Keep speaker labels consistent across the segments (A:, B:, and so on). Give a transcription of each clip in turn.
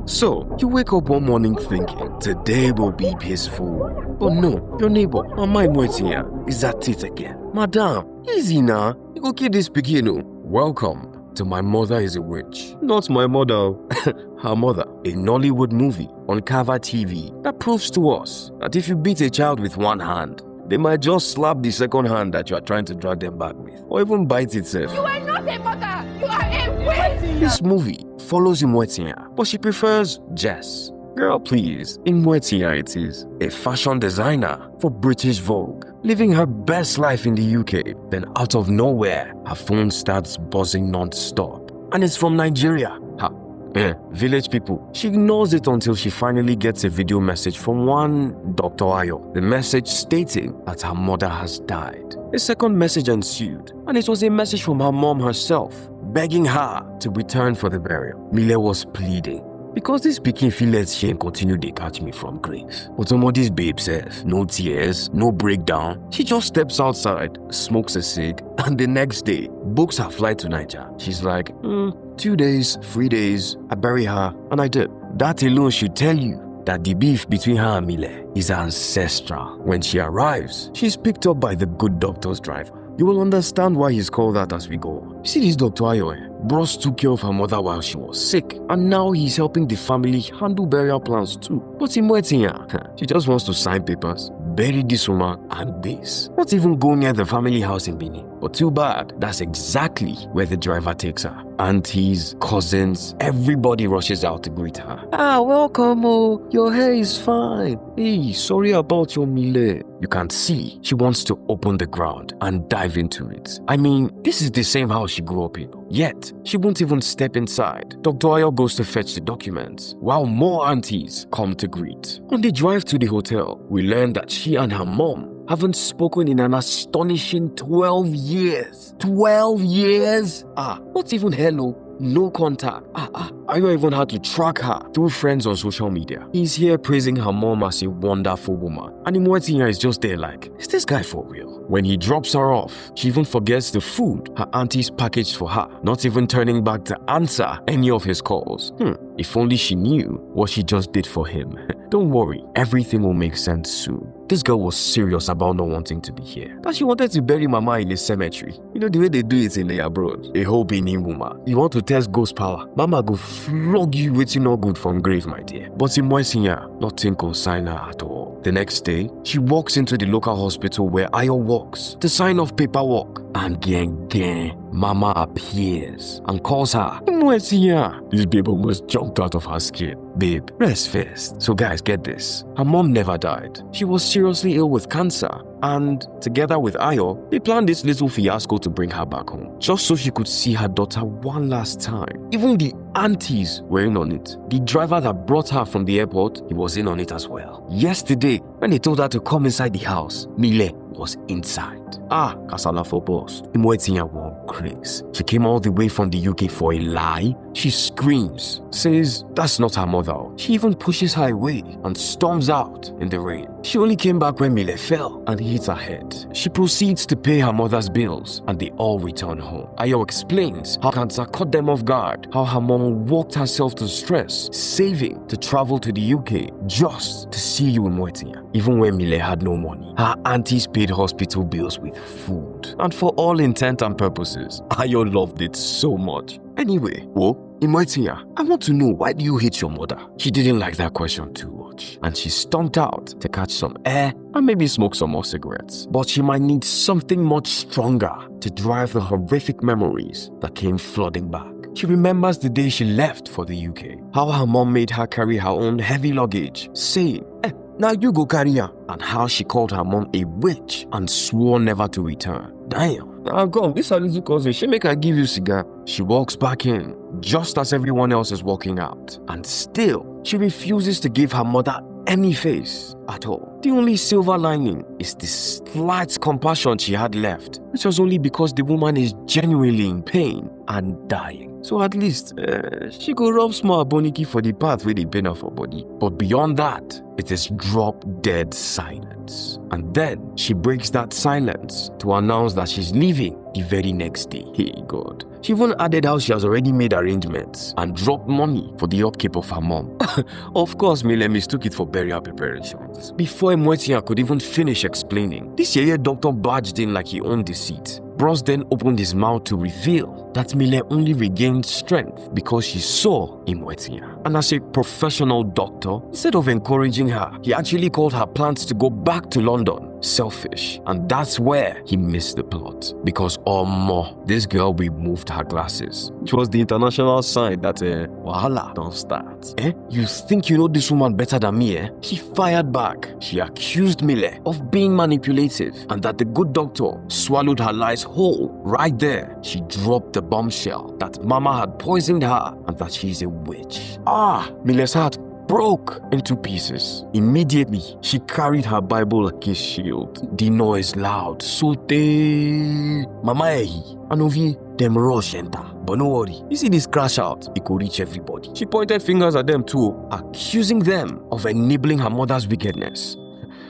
A: So, you wake up one morning thinking, today will be peaceful. But no, your neighbor, Mama Imwetia, is at it again. Madam, easy now. You go kill this pikin. Welcome to My Mother is a Witch. Not my mother, her mother. A Nollywood movie on Cover TV that proves to us that if you beat a child with one hand, they might just slap the second hand that you are trying to drag them back with, or even bite itself.
B: You are not a mother, you are a witch!
A: This movie follows Imwetia, but she prefers Jess. Girl, please, Imwetia it is, a fashion designer for British Vogue, living her best life in the UK. Then out of nowhere, her phone starts buzzing non-stop, and it's from Nigeria. Village people. She ignores it until she finally gets a video message from one Dr. Ayo. The message stating that her mother has died. A second message ensued, and it was a message from her mom herself, begging her to return for the burial. Mile was pleading, because this pikin feel let shame continue to catch me from grave. But somebody's babe says, no tears, no breakdown. She just steps outside, smokes a cig, and the next day, books her flight to Niger. She's like, 2 days, 3 days, I bury her, and I did. That alone should tell you that the beef between her and Mile is ancestral. When she arrives, she's picked up by the good doctor's driver. You will understand why he's called that as we go. You see this Dr. Ayo, Bros took care of her mother while she was sick, and now he's helping the family handle burial plans too. But Imwetia, she just wants to sign papers, bury this woman, and this. Not even go near the family house in Benin. But too bad, that's exactly where the driver takes her. Aunties, cousins, everybody rushes out to greet her. Welcome, your hair is fine. Hey, sorry about your Mile. You can see she wants to open the ground and dive into it. I mean, this is the same house she grew up in. Yet, she won't even step inside. Dr. Ayo goes to fetch the documents, while more aunties come to greet. On the drive to the hotel, we learn that she and her mom haven't spoken in an astonishing 12 years. 12 years? Not even hello. No contact. Ayo even had to track her through friends on social media. He's here praising her mom as a wonderful woman. And Imwetia is just there like, is this guy for real? When he drops her off, she even forgets the food her aunties packaged for her, not even turning back to answer any of his calls. If only she knew what she just did for him. Don't worry, everything will make sense soon. This girl was serious about not wanting to be here. That she wanted to bury Mama in a cemetery. You know the way they do it in the abroad. A whole Benin woman. You want to test ghost power? Mama go flog you waiting not good from grave, my dear. But Imwetia, nothing consign her at all. The next day, she walks into the local hospital where Ayo works to sign off paperwork. And gang, Mama appears and calls her Imwetia. This babe almost jumped out of her skin. Babe, rest first. So guys, get this. Her mom never died. She was seriously ill with cancer. And together with Ayo, they planned this little fiasco to bring her back home, just so she could see her daughter one last time. Even the aunties were in on it. The driver that brought her from the airport, he was in on it as well. Yesterday, when they told her to come inside the house, Mile was inside. Kasala for boss. Imwetia won't craze. She came all the way from the UK for a lie. She screams, says that's not her mother. She even pushes her away and storms out in the rain. She only came back when Mile fell and hit her head. She proceeds to pay her mother's bills and they all return home. Ayo explains how cancer caught them off guard, how her mom worked herself to stress, saving to travel to the UK just to see you in Imwetia. Even when Mile had no money, her aunties paid hospital bills with food. And for all intent and purposes, Ayo loved it so much. Anyway, Imwetia, I want to know, why do you hate your mother? She didn't like that question too much, and she stomped out to catch some air and maybe smoke some more cigarettes. But she might need something much stronger to drive the horrific memories that came flooding back. She remembers the day she left for the UK, how her mom made her carry her own heavy luggage, saying, now you go carry her, and how she called her mom a witch and swore never to return. Damn. Now come, this her little cousin, she make her give you cigar. She walks back in, just as everyone else is walking out. And still, she refuses to give her mother any face. at all. The only silver lining is the slight compassion she had left, which was only because the woman is genuinely in pain and dying. So at least she could rub small boniki for the path where they pain her for body. But beyond that, it is drop dead silence. And then she breaks that silence to announce that she's leaving the very next day. Hey God. She even added how she has already made arrangements and dropped money for the upkeep of her mom. Of course, Mile mistook it for burial preparations. Before Emwetia could even finish explaining, this yeye doctor barged in like he owned the seat. Bros then opened his mouth to reveal that Mile only regained strength because she saw Emwetia. And as a professional doctor, instead of encouraging her, he actually called her plans to go back to London selfish. And that's where he missed the plot. Because this girl removed her glasses, which was the international sign that wahala don't start. You think you know this woman better than me, eh? She fired back. She accused Mile of being manipulative and that the good doctor swallowed her lies whole. Right there, she dropped the bombshell that Mama had poisoned her and that she's a witch. Mile's heart broke into pieces. Immediately, she carried her Bible like a shield. The noise loud. Sote. Mama ehi. Anovi. Them rush enter. But no worry. You see this crash out? It could reach everybody. She pointed fingers at them too, accusing them of enabling her mother's wickedness.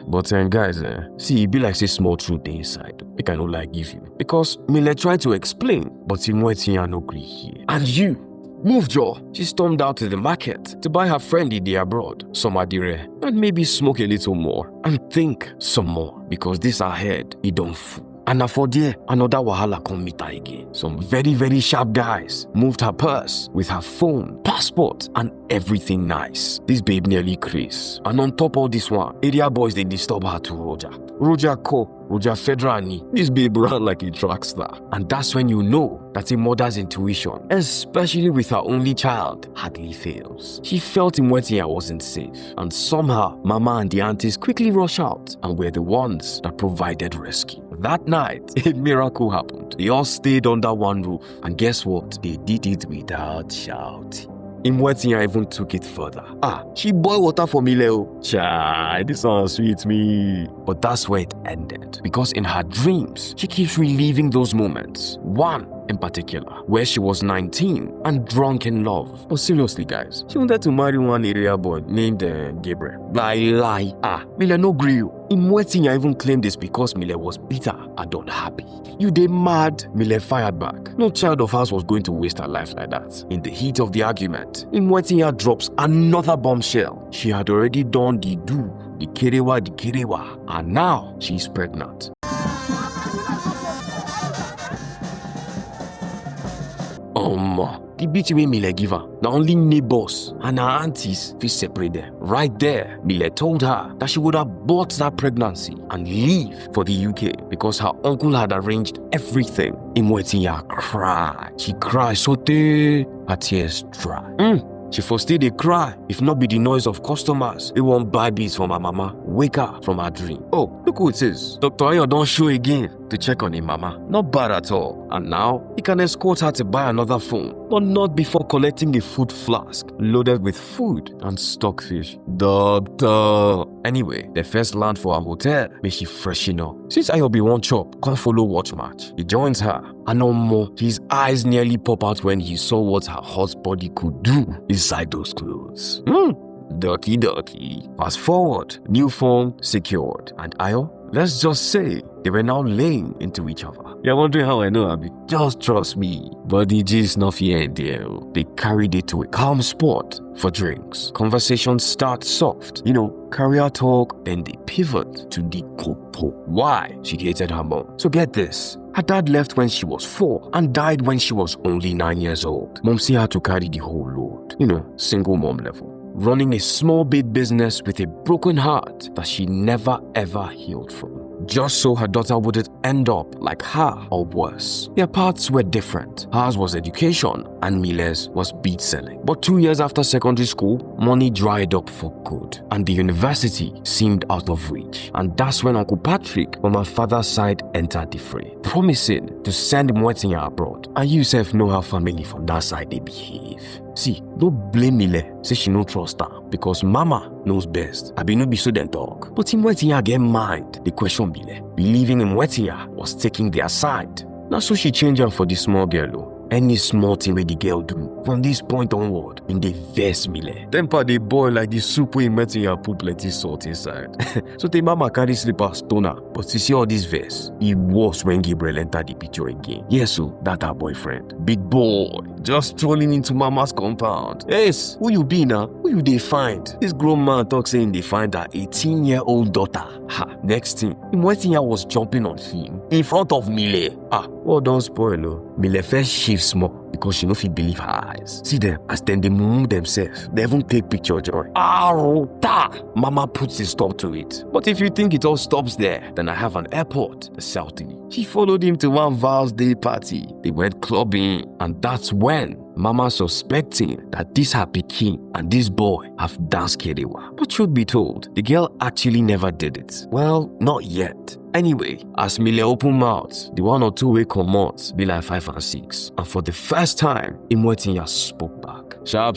A: But guys, see, it be like say small truth inside. They cannot like give you. Because Mile tried to explain, but Emwetia no agree here. And you? Move, Joe. She stormed out to the market to buy her friend Idi abroad some adire and maybe smoke a little more and think some more because this ahead, it don't fool. And for there, another wahala come meet her again. Some very, very sharp guys moved her purse with her phone, passport, and everything nice. This babe nearly crazy. And on top of this one, area boys, they disturb her to Roger. Roger Fedrani. This babe ran like a track star. And that's when you know that a mother's intuition, especially with her only child, hardly fails. She felt Emwetia wasn't safe. And somehow, Mama and the aunties quickly rush out and were the ones that provided rescue. That night, a miracle happened. They all stayed under one roof. And guess what? They did it without shouting. Emwetia even took it further. She boiled water for Mile. Chai, this one sweet me. But that's where it ended. Because in her dreams, she keeps reliving those moments. One in particular, where she was 19 and drunk in love. But seriously, guys, she wanted to marry one area boy named Gabriel. Lie. Mile no gree. Emwetia even claimed this because Mile was bitter and unhappy. You dey mad? Mile fired back. No child of ours was going to waste her life like that. In the heat of the argument, Emwetia drops another bombshell. She had already done the kerewa, and now she's pregnant. The bitch wey Mile give her, the only neighbors and her aunties fit separate them. Right there, Mile told her that she would abort that pregnancy and leave for the UK because her uncle had arranged everything. Emwetia cried. She cried so her tears dry. She foresee they cry if not be the noise of customers. They won't buy beats from her mama. Wake her from her dream. Look who it is. Dr. Ayo don't show again to check on him mama. Not bad at all. And now, he can escort her to buy another phone. But not before collecting a food flask loaded with food and stockfish. Doctor. Anyway, they first land for her hotel. May she freshen up. Since Ayo be one chop, can't follow watch match. He joins her. And no more, his eyes nearly pop out when he saw what her hot body could do inside those clothes. Ducky. Fast forward, new phone secured. And Ayo, let's just say they were now laying into each other. You're wondering how I know, Abi? Just trust me. But the gist not here and there. They carried it to a calm spot for drinks. Conversations start soft. Career talk. Then they pivot to the kopo. Why? She hated her mom. So get this. Her dad left when she was 4 and died when she was only 9 years old. Momsi had to carry the whole load. Single mom level. Running a small bit business with a broken heart that she never ever healed from. Just so her daughter wouldn't end up like her or worse. Their paths were different. Hers was education and Mile's was bead selling. But 2 years after secondary school, money dried up for good and the university seemed out of reach. And that's when Uncle Patrick from her father's side entered the fray, promising to send Emwetia abroad. And you self know how family from that side they behave. See, don't blame Mile say she no trust her because mama knows best. I be no be so dem talk. But Imwetinya get mind. The question be there. Believing Imwetinya was taking their side. Now so she change am for the small girl o. Any small thing wey the girl do, from this point onward, in the vex Mile. Temper dey boil like the soup wey Imwetinya put plenty salt inside. So the mama carry slipper stone her. But you see all this verse, e worse when Gabriel enter the picture again. Yes, so that her boyfriend. Big boy, just strolling into mama's compound. Yes, who you be now? Who you dey find? This grown man talk saying they find her 18-year-old daughter. Ha, next thing, Imwetinya was jumping on him in front of Mile. What don't spoil o. Mile first shift small because she no fit believe her eyes. See them as dem dey mumu themselves. They even take picture joy. Mama puts a stop to it. But if you think it all stops there, then I have an airport, the Southie. She followed him to one Val's day party. They went clubbing, and that's when Mama suspecting that this her pikin and this boy have danced kerewa. But truth be told, the girl actually never did it. Well, not yet. Anyway, as Mile open mouth, the 1 or 2 way comot be like 5 and 6. And for the first time, Imwetinya spoke back. Sharp,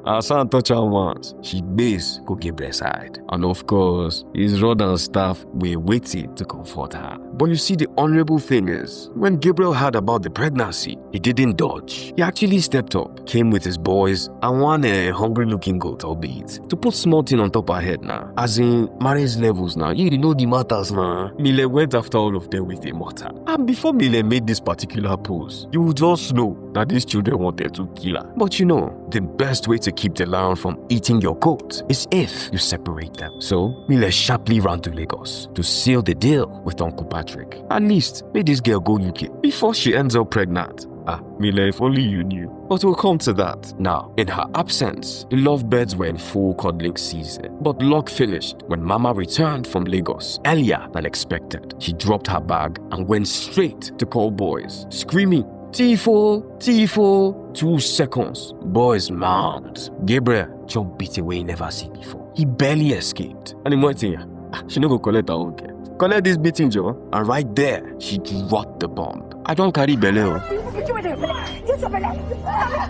A: her son touch her once. She base go Gabriel's side. And of course, his rod and staff were waiting to comfort her. But you see, the honorable thing is, when Gabriel heard about the pregnancy, he didn't dodge. He actually stepped up, came with his boys, and one hungry-looking goat, albeit, to put small thing on top her head now. As in, marriage levels now. You know the matters now. Mile went after all of them with a mortar. And before Mile made this particular pose, you would just know that these children wanted to kill her. But you know, the best way to keep the lion from eating your goat is if you separate them. So, Mile sharply ran to Lagos to seal the deal with Uncle Patrick. At least, make this girl go UK before she ends up pregnant. Mile, if only you knew. But we'll come to that. Now, in her absence, the lovebirds were in full cuddling season. But luck finished when Mama returned from Lagos earlier than expected. She dropped her bag and went straight to call boys, screaming, Tifo, Tifo. 2 seconds. Boys mount. Gabriel jumped beat away he never seen before. He barely escaped. And Imwetinya, she no go collect her own care. Collect this beating, Joe. And right there, she dropped the bomb. I don't carry belly.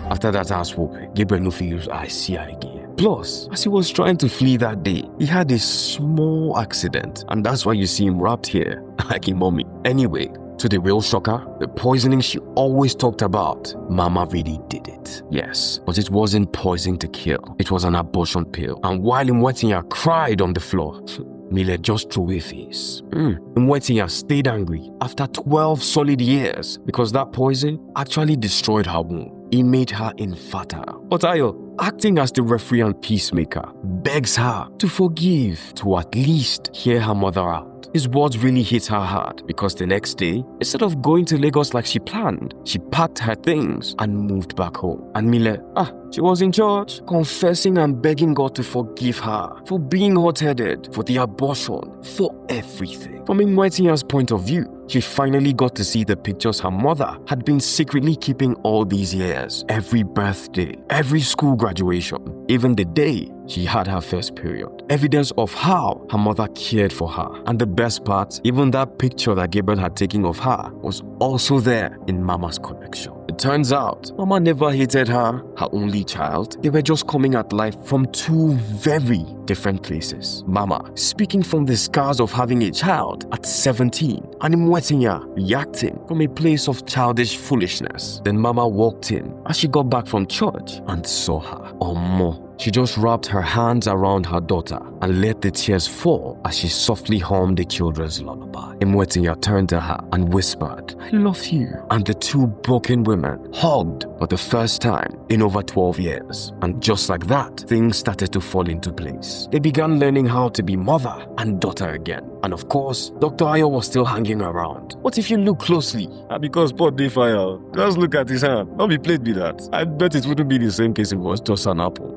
A: After that ass whooping, Gabriel no fit use eyes see her again. Plus, as he was trying to flee that day, he had a small accident. And that's why you see him wrapped here, like a mummy. Anyway, to the real shocker, the poisoning she always talked about, Mama really did it. Yes, but it wasn't poison to kill. It was an abortion pill. And while Imwetinya cried on the floor, Mile just threw a face. Imwetinya stayed angry after 12 solid years because that poison actually destroyed her womb. It made her infertile. But Ayo, acting as the referee and peacemaker, begs her to forgive, to at least hear her mother out. His words really hit her hard because the next day, instead of going to Lagos like she planned, she packed her things and moved back home. And Mile, she was in church, confessing and begging God to forgive her for being hot-headed, for the abortion, for everything. From Imwetinya's point of view, she finally got to see the pictures her mother had been secretly keeping all these years. Every birthday, every school graduation, even the day she had her first period. Evidence of how her mother cared for her. And the best part, even that picture that Gabriel had taken of her was also there in Mama's collection. It turns out, Mama never hated her only child. They were just coming at life from 2 very different places. Mama speaking from the scars of having a child at 17, and Imwetinya reacting from a place of childish foolishness. Then Mama walked in as she got back from church and saw her. Omo. She just wrapped her hands around her daughter and let the tears fall as she softly hummed the children's lullaby. Imwetinya turned to her and whispered, "I love you." And the 2 broken women hugged for the first time in over 12 years. And just like that, things started to fall into place. They began learning how to be mother and daughter again. And of course, Dr. Ayo was still hanging around. But if you look closely, because pot dey fire, just look at his hand. Don't be played with that. I bet it wouldn't be the same case if it was just an apple.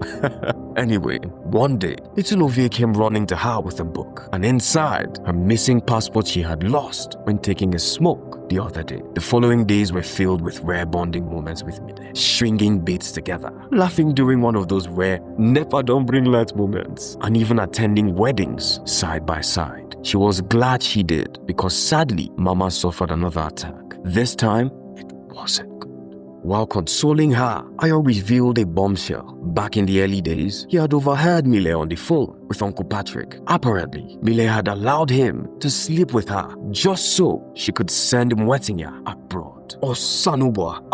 A: Anyway, one day, little Ovie came running to her with a book, and inside, her missing passport she had lost when taking a smoke the other day. The following days were filled with rare bonding moments with Mile, stringing beats together, laughing during one of those rare never don't bring light moments, and even attending weddings side by side. She was glad she did because sadly, Mama suffered another attack. This time, it wasn't good. While consoling her, Ayo revealed a bombshell. Back in the early days, he had overheard Mile on the phone with Uncle Patrick. Apparently, Mile had allowed him to sleep with her just so she could send Mwetinya abroad. Osanuba.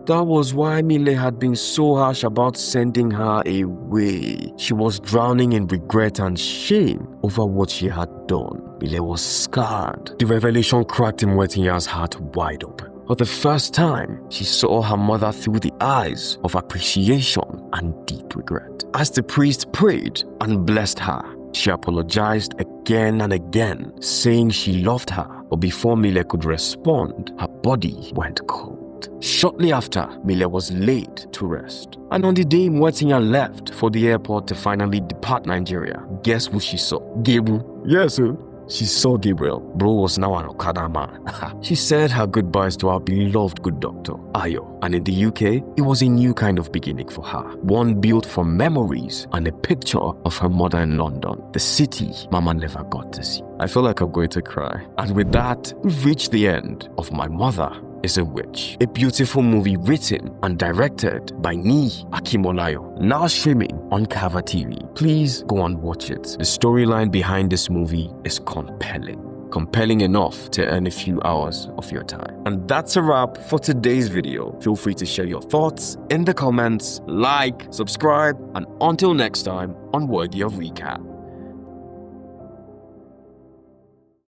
A: That was why Mile had been so harsh about sending her away. She was drowning in regret and shame over what she had done. Mile was scarred. The revelation cracked Mwetinya's heart wide open. For the first time, she saw her mother through the eyes of appreciation and deep regret. As the priest prayed and blessed her, she apologized again and again, saying she loved her. But before Mile could respond, her body went cold. Shortly after, Mile was laid to rest. And on the day Mwetinya left for the airport to finally depart Nigeria, guess who she saw? Gabriel. Yes, sir. She saw Gabriel. Bro was now an Okada man. She said her goodbyes to our beloved good doctor, Ayo. And in the UK, it was a new kind of beginning for her. One built from memories and a picture of her mother in London, the city Mama never got to see. I feel like I'm going to cry. And with that, we've reached the end of My Mother is a Witch, a beautiful movie written and directed by Niyi Akinmolayan, now streaming on Cover TV. Please go and watch it. The storyline behind this movie is compelling enough to earn a few hours of your time. And that's a wrap for today's video. Feel free to share your thoughts in the comments, like, subscribe, and until next time on Worthy of Recap.